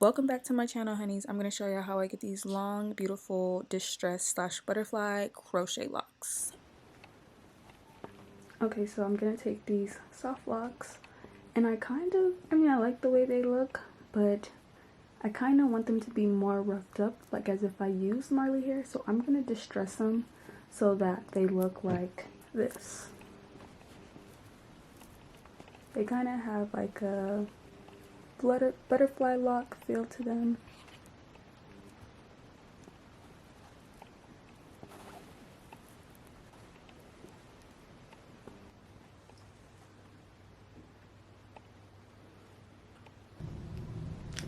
Welcome back to my channel, honeys. I'm going to show you how I get these long, beautiful distress slash butterfly crochet locks. Okay, so I'm going to take these soft locks, and I like the way they look, but I kind of want them to be more roughed up, like as if I used Marley hair. So I'm going to distress them so that they look like this. They kind of have like a butterfly lock feel to them.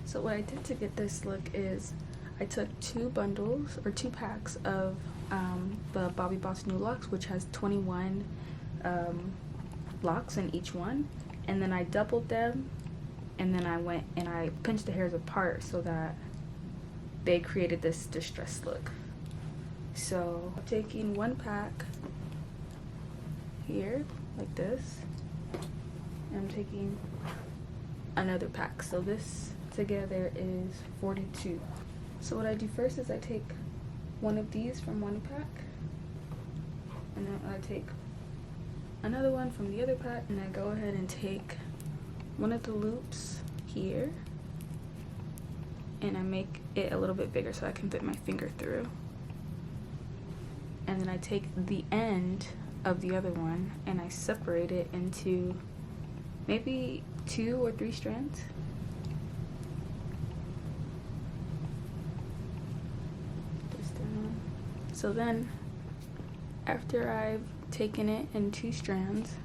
So what I did to get this look is I took two packs of the Bobbi Boss New Locks, which has 21 locks in each one, and then I doubled them, and then I went and I pinched the hairs apart so that they created this distressed look. So I'm taking one pack here like this, and I'm taking another pack, so this together is 42. So what I do first is I take one of these from one pack, and then I take another one from the other pack, and I go ahead and take one of the loops here, and I make it a little bit bigger so I can fit my finger through, and then I take the end of the other one and I separate it into maybe 2 or 3 strands. So then after I've taken it in 2 strands,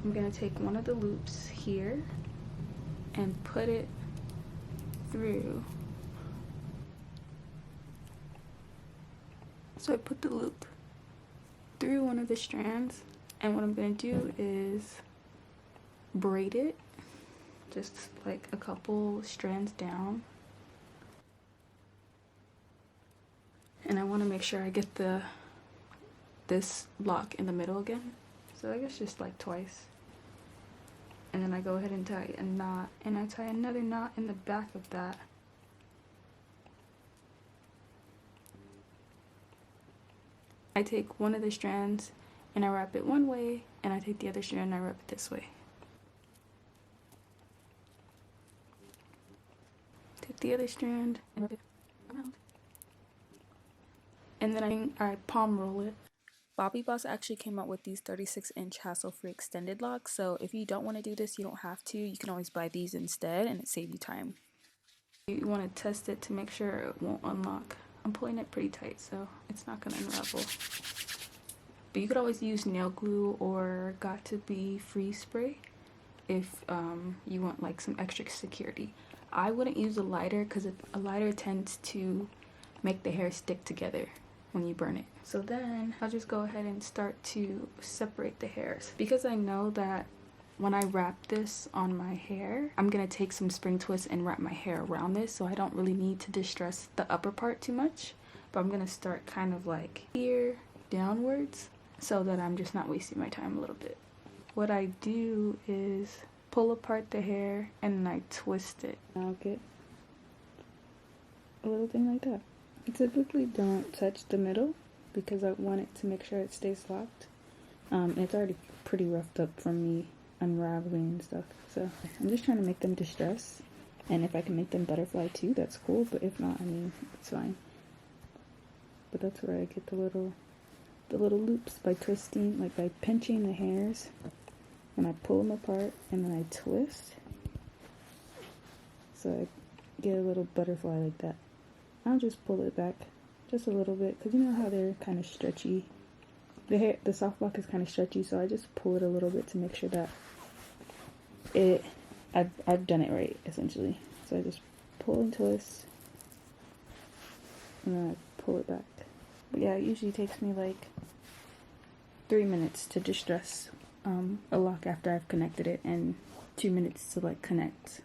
I'm going to take one of the loops here and put it through. So I put the loop through one of the strands, and what I'm going to do is braid it just like a couple strands down. And I want to make sure I get this lock in the middle again. So I guess just like twice. And then I go ahead and tie a knot, and I tie another knot in the back of that. I take one of the strands and I wrap it one way, and I take the other strand and I wrap it this way. Take the other strand and wrap it around. And then I palm roll it. Bobbi Boss actually came out with these 36-inch hassle-free extended locks, so if you don't want to do this, you don't have to. You can always buy these instead, and it saves you time. You want to test it to make sure it won't unlock. I'm pulling it pretty tight, so it's not going to unravel. But you could always use nail glue or got to be freeze spray if you want like some extra security. I wouldn't use a lighter because a lighter tends to make the hair stick together when you burn it. So then I'll just go ahead and start to separate the hairs. Because I know that when I wrap this on my hair, I'm gonna take some spring twists and wrap my hair around this, so I don't really need to distress the upper part too much. But I'm gonna start kind of like here downwards so that I'm just not wasting my time a little bit. What I do is pull apart the hair and I twist it. I'll get a little thing like that. I typically don't touch the middle because I want it to make sure it stays locked. It's already pretty roughed up from me unraveling and stuff, so I'm just trying to make them distress, and if I can make them butterfly too, that's cool, but if not, I mean, it's fine. But that's where I get the little loops, by twisting, like by pinching the hairs, and I pull them apart and then I twist, so I get a little butterfly like that. I'll just pull it back just a little bit because you know how they're kind of stretchy. The soft lock is kind of stretchy, so I just pull it a little bit to make sure that I've done it right, essentially. So I just pull and twist, and then I pull it back. But yeah, it usually takes me like 3 minutes to distress a lock after I've connected it, and 2 minutes to like connect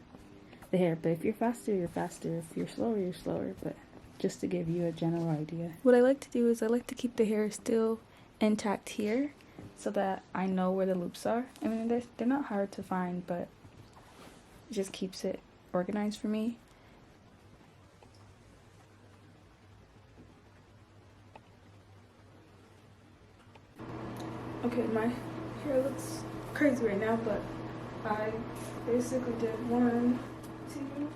the hair. But if you're faster, you're faster. If you're slower, you're slower. But just to give you a general idea. What I like to do is I like to keep the hair still intact here so that I know where the loops are. I mean, they're not hard to find, but it just keeps it organized for me. Okay, my hair looks crazy right now, but I basically did 1, 2,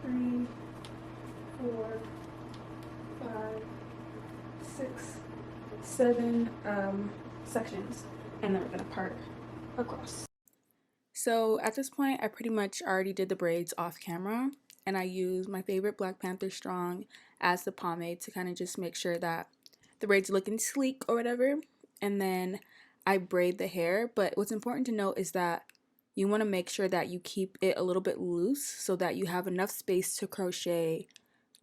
3, 4, 5, 6, 7 sections, and then we're gonna part across. So at this point, I pretty much already did the braids off camera, and I used my favorite Black Panther Strong as the pomade to kind of just make sure that the braids are looking sleek or whatever. And then I braid the hair, but what's important to note is that you want to make sure that you keep it a little bit loose so that you have enough space to crochet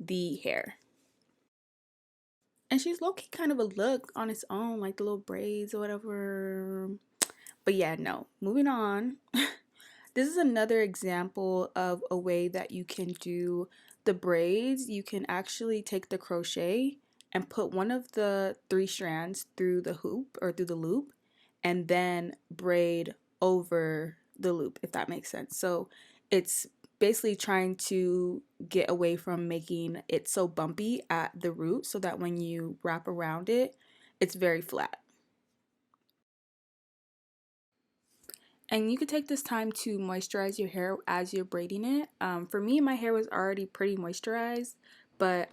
the hair. And she's low-key kind of a look on its own, like the little braids or whatever. But yeah, no, moving on. This is another example of a way that you can do the braids. You can actually take the crochet and put one of the 3 strands through the hoop or through the loop, and then braid over the loop, if that makes sense. So it's basically trying to get away from making it so bumpy at the root so that when you wrap around it, it's very flat. And you could take this time to moisturize your hair as you're braiding it. For me, my hair was already pretty moisturized, but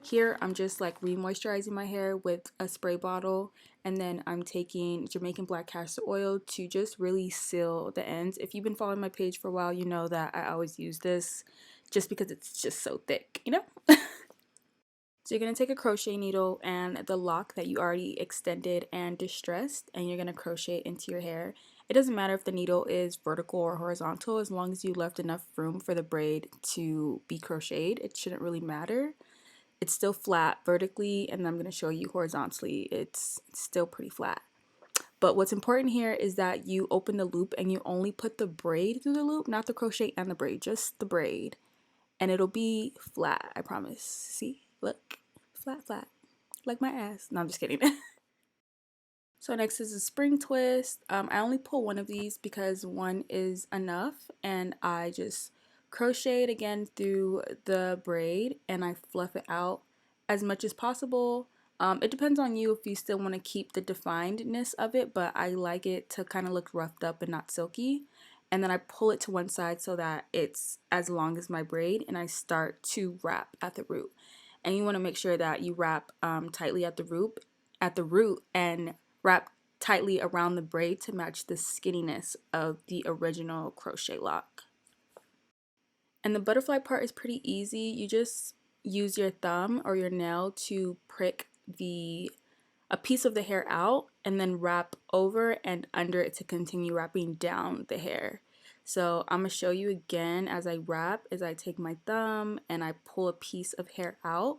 here I'm just like re-moisturizing my hair with a spray bottle, and then I'm taking Jamaican black castor oil to just really seal the ends. If you've been following my page for a while, you know that I always use this just because it's just so thick, you know? So you're going to take a crochet needle and the lock that you already extended and distressed, and you're going to crochet it into your hair. It doesn't matter if the needle is vertical or horizontal, as long as you left enough room for the braid to be crocheted. It shouldn't really matter. It's still flat vertically, and I'm going to show you horizontally. It's still pretty flat. But what's important here is that you open the loop and you only put the braid through the loop, not the crochet and the braid, just the braid. And it'll be flat, I promise. See? Look. Flat, flat. Like my ass. No, I'm just kidding. So next is a spring twist. I only pull one of these because one is enough, and I just crochet it again through the braid and I fluff it out as much as possible. It depends on you if you still want to keep the definedness of it, but I like it to kind of look roughed up and not silky. And then I pull it to one side so that it's as long as my braid, and I start to wrap at the root. And you want to make sure that you wrap tightly at the root, and wrap tightly around the braid to match the skinniness of the original crochet lock. And the butterfly part is pretty easy. You just use your thumb or your nail to prick a piece of the hair out, and then wrap over and under it to continue wrapping down the hair. So I'm going to show you again as I wrap, as I take my thumb and I pull a piece of hair out,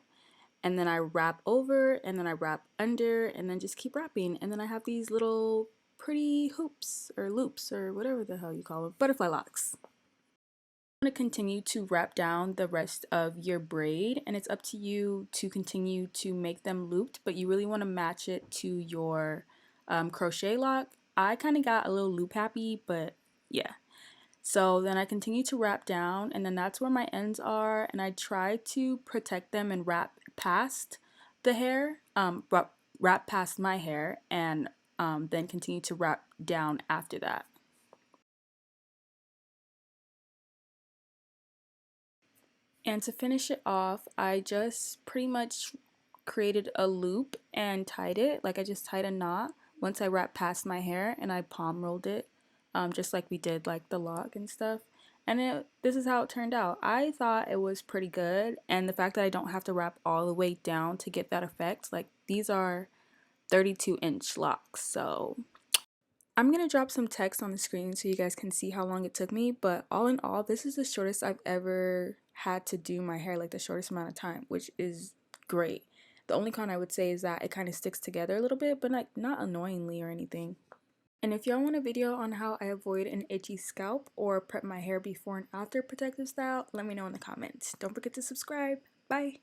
and then I wrap over, and then I wrap under, and then just keep wrapping. And then I have these little pretty hoops or loops or whatever the hell you call them, butterfly locks. I'm going to continue to wrap down the rest of your braid, and it's up to you to continue to make them looped, but you really want to match it to your crochet lock. I kind of got a little loop happy, but yeah. So then I continue to wrap down, and then that's where my ends are, and I try to protect them and wrap past the hair, wrap past my hair, and then continue to wrap down after that. And to finish it off, I just pretty much created a loop and tied it. Like I just tied a knot once I wrapped past my hair, and I palm rolled it, just like we did like the lock and stuff. And this is how it turned out. I thought it was pretty good, and the fact that I don't have to wrap all the way down to get that effect, like these are 32-inch locks, so I'm going to drop some text on the screen so you guys can see how long it took me, but all in all, this is the shortest I've ever had to do my hair, like the shortest amount of time, which is great. The only con I would say is that it kind of sticks together a little bit, but like not annoyingly or anything. And if y'all want a video on how I avoid an itchy scalp or prep my hair before and after protective style, let me know in the comments. Don't forget to subscribe. Bye!